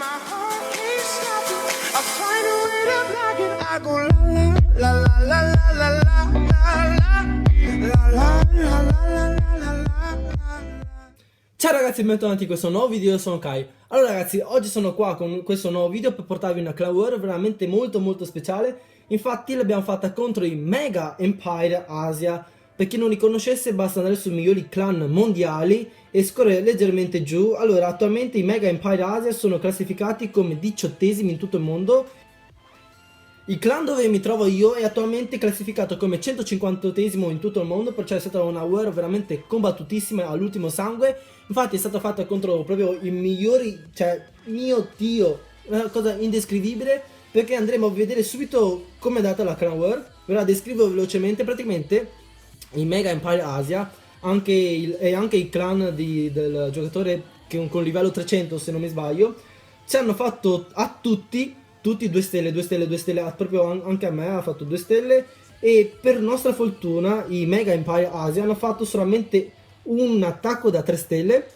my heart can't stop it. I find a way to block it. I go la la la la la la la la la la la la la la. Ciao ragazzi e bentornati in questo nuovo video, io sono Kai. Allora ragazzi, oggi sono qua con questo nuovo video per portarvi una clan war veramente molto speciale. Infatti l'abbiamo fatta contro i Mega Empire Asia. Per chi non li conoscesse basta andare sui migliori clan mondiali e scorrere leggermente giù. Allora attualmente i Mega Empire Asia sono classificati come 18esimi in tutto il mondo. Il clan dove mi trovo io è attualmente classificato come 158esimo in tutto il mondo, perciò è stata una war veramente combattutissima all'ultimo sangue. Infatti è stata fatta contro proprio i migliori, cioè mio Dio, una cosa indescrivibile, perché andremo a vedere subito come è data la clan war. Ve la descrivo velocemente. Praticamente i Mega Empire Asia e anche il clan del giocatore con livello 300 se non mi sbaglio, ci hanno fatto a tutti 2 stelle, proprio anche a me ha fatto 2 stelle. E per nostra fortuna i Mega Empire Asia hanno fatto solamente un attacco da 3 stelle.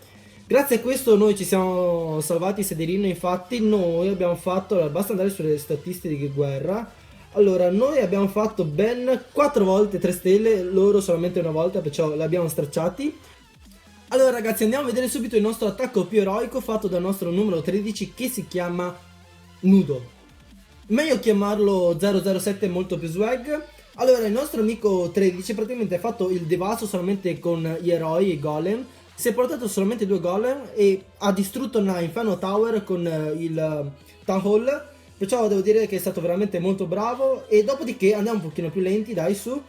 Grazie a questo noi ci siamo salvati sederino. Infatti noi abbiamo fatto, basta andare sulle statistiche di guerra. Allora noi abbiamo fatto ben 4 volte 3 stelle, loro solamente una volta, perciò li abbiamo stracciati. Allora ragazzi, andiamo a vedere subito il nostro attacco più eroico fatto dal nostro numero 13, che si chiama Nudo. Meglio chiamarlo 007, molto più swag. Allora il nostro amico 13 praticamente ha fatto il devasto solamente con gli eroi, i golem. Si è portato solamente 2 golem e ha distrutto una Inferno Tower con il Town Hall. Perciò devo dire che è stato veramente molto bravo. E dopodiché andiamo un pochino più lenti, dai su.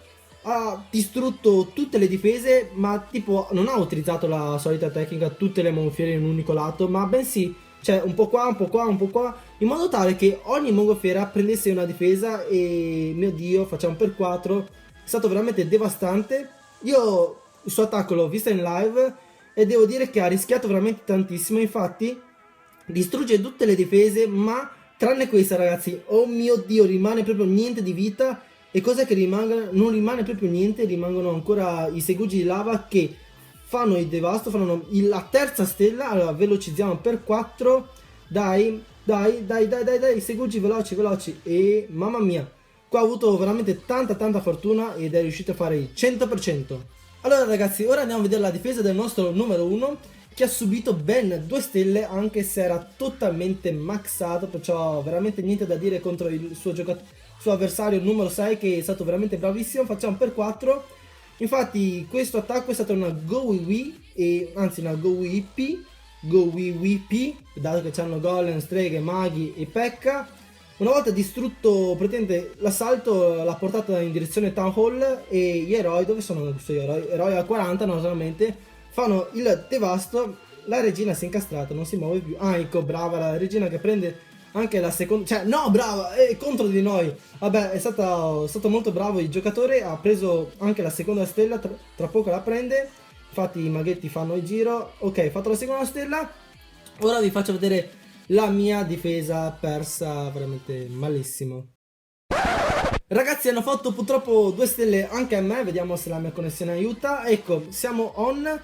Ha distrutto tutte le difese, ma tipo non ha utilizzato la solita tecnica tutte le mongolfiere in un unico lato, ma bensì cioè un po' qua, un po' qua, un po' qua, in modo tale che ogni mongolfiera prendesse una difesa. E mio Dio, facciamo per 4. È stato veramente devastante. Io il suo attacco l'ho vista in live e devo dire che ha rischiato veramente tantissimo. Infatti distrugge tutte le difese, ma tranne questa ragazzi, oh mio Dio, rimane proprio niente di vita. E cosa che non rimane proprio niente, rimangono ancora i segugi di lava che fanno il devasto, fanno la terza stella. Allora velocizziamo per 4. Dai, segugi veloci. E mamma mia, qua ho avuto veramente tanta fortuna ed è riuscito a fare il 100%. Allora ragazzi, ora andiamo a vedere la difesa del nostro numero 1, che ha subito ben 2 stelle anche se era totalmente maxato, perciò veramente niente da dire contro il suo avversario numero 6, che è stato veramente bravissimo. Facciamo per 4. Infatti questo attacco è stato una una Go Wee P, dato che c'hanno golem, streghe, maghi e pekka. Una volta distrutto praticamente l'assalto, l'ha portata in direzione Town Hall. E gli eroi, dove sono questi eroi? Eroi a 40 naturalmente, fanno il devasto. La regina si è incastrata, non si muove più. Ah ecco, brava la regina che prende anche la seconda, cioè no, brava, è contro di noi. Vabbè, è stato molto bravo il giocatore, ha preso anche la seconda stella, tra poco la prende. Infatti i maghetti fanno il giro. Ok, fatto la seconda stella. Ora vi faccio vedere la mia difesa persa veramente malissimo. Ragazzi, hanno fatto purtroppo 2 stelle anche a me, vediamo se la mia connessione aiuta. Ecco, siamo on.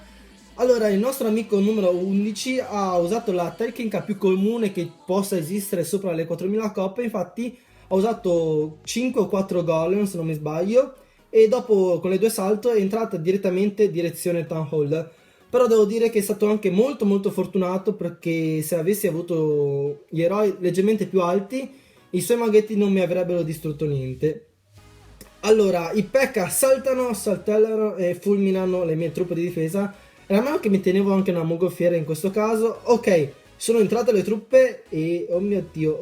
Allora il nostro amico numero 11 ha usato la tecnica più comune che possa esistere sopra le 4000 coppe. Infatti ha usato 5 o 4 golem se non mi sbaglio, e dopo con le 2 salto è entrata direttamente direzione Town Hall. Però devo dire che è stato anche molto fortunato, perché se avessi avuto gli eroi leggermente più alti i suoi maghetti non mi avrebbero distrutto niente. Allora i P.E.K.K.A saltellano e fulminano le mie truppe di difesa. Era meglio che mi tenevo anche una mongolfiera in questo caso. Ok, sono entrate le truppe e oh mio Dio,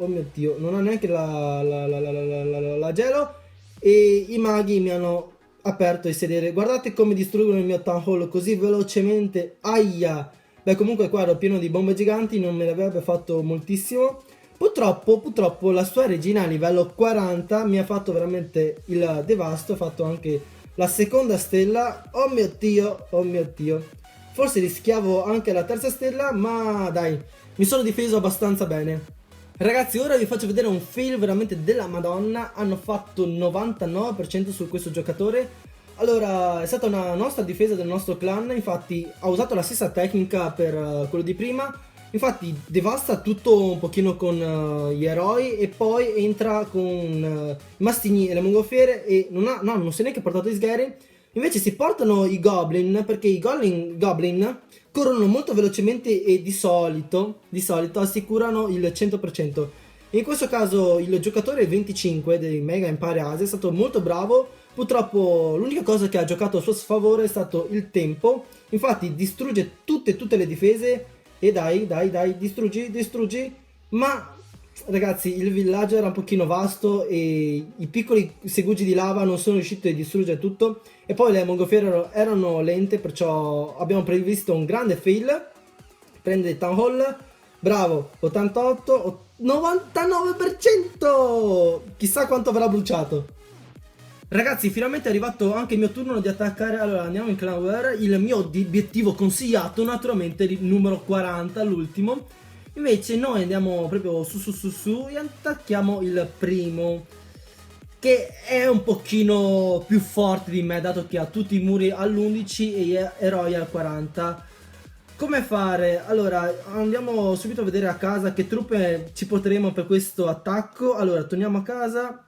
non ha neanche la gelo. E i maghi mi hanno aperto il sedere. Guardate come distruggono il mio Town Hall così velocemente. Aia. Beh, comunque qua ero pieno di bombe giganti, non me ne avrebbe fatto moltissimo. Purtroppo la sua regina a livello 40 mi ha fatto veramente il devasto. Ha fatto anche la seconda stella. Oh mio Dio. Forse rischiavo anche la terza stella, ma dai, mi sono difeso abbastanza bene. Ragazzi, ora vi faccio vedere un fail veramente della Madonna. Hanno fatto 99% su questo giocatore. Allora, è stata una nostra difesa del nostro clan. Infatti ha usato la stessa tecnica per quello di prima. Infatti devasta tutto un pochino con gli eroi e poi entra con i mastini e le mongolfiere e non si è neanche portato i sgherri. Invece si portano i goblin perché i goblin corrono molto velocemente e di solito assicurano il 100%. In questo caso il giocatore 25 dei Mega Empire Asia è stato molto bravo. Purtroppo l'unica cosa che ha giocato a suo sfavore è stato il tempo. Infatti distrugge tutte le difese. E dai, distruggi. Ma ragazzi, il villaggio era un pochino vasto e i piccoli segugi di lava non sono riusciti a distruggere tutto. E poi le mongolfiere erano lente, perciò abbiamo previsto un grande fail. Prende il Town Hall. Bravo, 88, 99%! Chissà quanto avrà bruciato. Ragazzi, finalmente è arrivato anche il mio turno di attaccare. Allora andiamo in Clan War. Il mio obiettivo consigliato naturalmente è il numero 40, l'ultimo. Invece noi andiamo proprio su e attacchiamo il primo, che è un pochino più forte di me, dato che ha tutti i muri all'11 e gli eroi al 40. Come fare? Allora andiamo subito a vedere a casa che truppe ci porteremo per questo attacco. Allora torniamo a casa.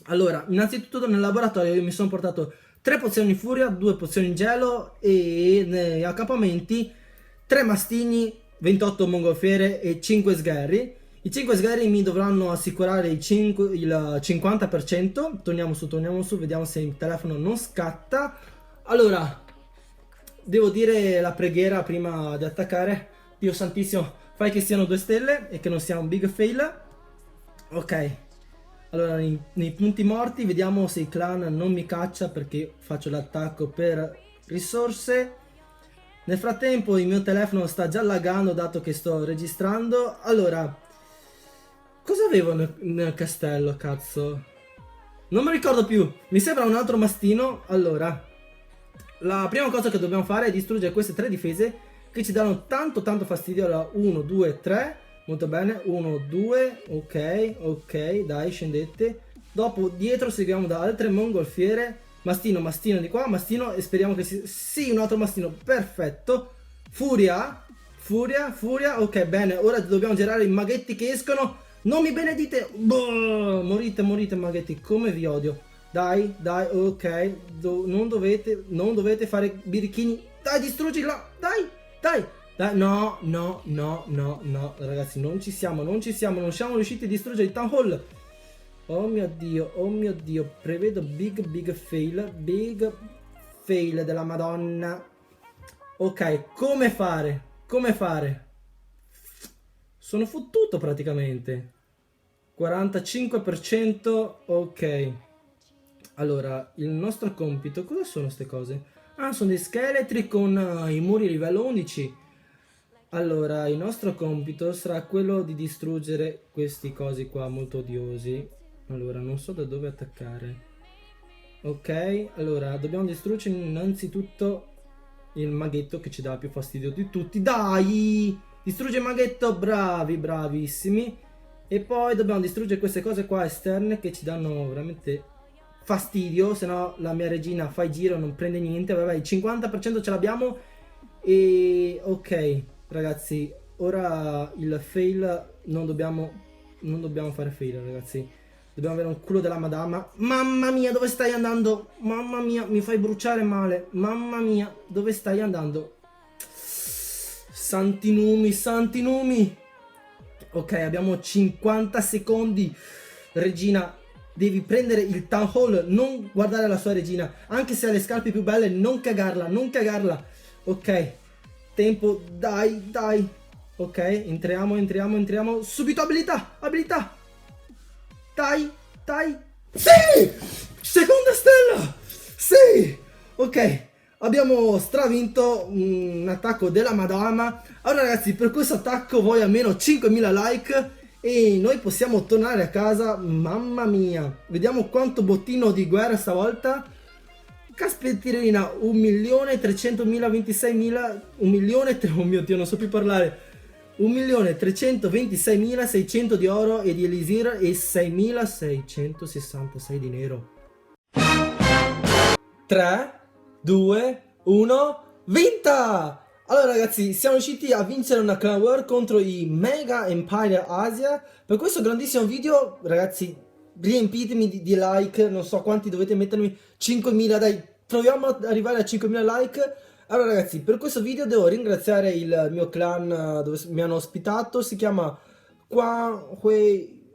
Allora, innanzitutto nel laboratorio io mi sono portato 3 pozioni furia, 2 pozioni gelo e negli accampamenti 3 mastini, 28 mongolfiere e 5 sgherri. I 5 sgherri mi dovranno assicurare il 50%. Torniamo su, vediamo se il telefono non scatta. Allora, devo dire la preghiera prima di attaccare. Dio santissimo, fai che siano 2 stelle e che non sia un big fail. Ok. Allora nei punti morti vediamo se il clan non mi caccia perché faccio l'attacco per risorse. Nel frattempo il mio telefono sta già laggando dato che sto registrando. Allora, cosa avevo nel castello, cazzo? Non mi ricordo più, mi sembra un altro mastino. Allora, la prima cosa che dobbiamo fare è distruggere queste 3 difese che ci danno tanto fastidio. Allora 1, 2, 3. Molto bene, 1, 2, ok, dai, scendete. Dopo dietro seguiamo da altre mongolfiere. Mastino di qua, mastino e speriamo che sì, un altro mastino, perfetto. Furia, ok, bene, ora dobbiamo girare i maghetti che escono. Non mi benedite, boh, morite maghetti, come vi odio. Dai, ok, non dovete fare birichini. Dai, distruggila, dai. No, ragazzi, non siamo riusciti a distruggere il Town Hall. Oh mio Dio, prevedo big fail della Madonna. Ok, come fare? Sono fottuto praticamente. 45%, ok. Allora, il nostro compito, cosa sono queste cose? Ah, sono dei scheletri con i muri livello 11. Allora, il nostro compito sarà quello di distruggere questi cosi qua molto odiosi. Allora, non so da dove attaccare. Ok, allora, dobbiamo distruggere innanzitutto il maghetto che ci dà più fastidio di tutti. Dai! Distrugge il maghetto, bravissimi. E poi dobbiamo distruggere queste cose qua esterne che ci danno veramente fastidio. Se no la mia regina fa il giro, non prende niente. Vabbè, il 50% ce l'abbiamo. E ok. Ragazzi, ora il fail non dobbiamo fare fail, ragazzi. Dobbiamo avere un culo della madama. Mamma mia, dove stai andando? Mamma mia, mi fai bruciare male. Mamma mia, dove stai andando? Santi numi. Ok, abbiamo 50 secondi. Regina, devi prendere il Town Hall. Non guardare la sua regina. Anche se ha le scarpe più belle, non cagarla. Ok. Tempo, dai. Ok, entriamo. Subito abilità. Dai. Sì! Seconda stella! Sì! Ok, abbiamo stravinto un attacco della Madama. Allora ragazzi, per questo attacco voglio almeno 5.000 like e noi possiamo tornare a casa. Mamma mia, vediamo quanto bottino di guerra stavolta. Caspettina, 1.300.026.000, 1.000.000, oh mio Dio, non so più parlare. 1.326.600 di oro e di elisir e 6.666 di nero. 3, 2, 1, vinta! Allora ragazzi, siamo riusciti a vincere una Clan War contro i Mega Empire Asia. Per questo grandissimo video, ragazzi, riempitemi di like, non so quanti dovete mettermi, 5.000, dai, proviamo ad arrivare a 5.000 like. Allora ragazzi, per questo video devo ringraziare il mio clan dove mi hanno ospitato, si chiama Quan Hui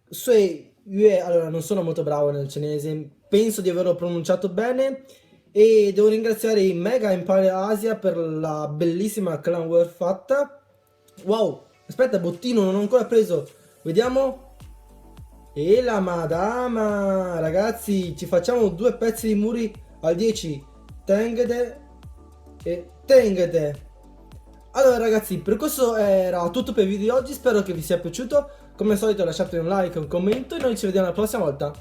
Sui Yue. Allora, non sono molto bravo nel cinese, penso di averlo pronunciato bene. E devo ringraziare i Mega Empire Asia per la bellissima Clan War fatta. Wow, aspetta, bottino, non ho ancora preso. Vediamo. E la madama, ragazzi, ci facciamo 2 pezzi di muri al 10. Tengede e tengede. Allora ragazzi, per questo era tutto per il video di oggi. Spero che vi sia piaciuto. Come al solito lasciate un like, un commento e noi ci vediamo la prossima volta.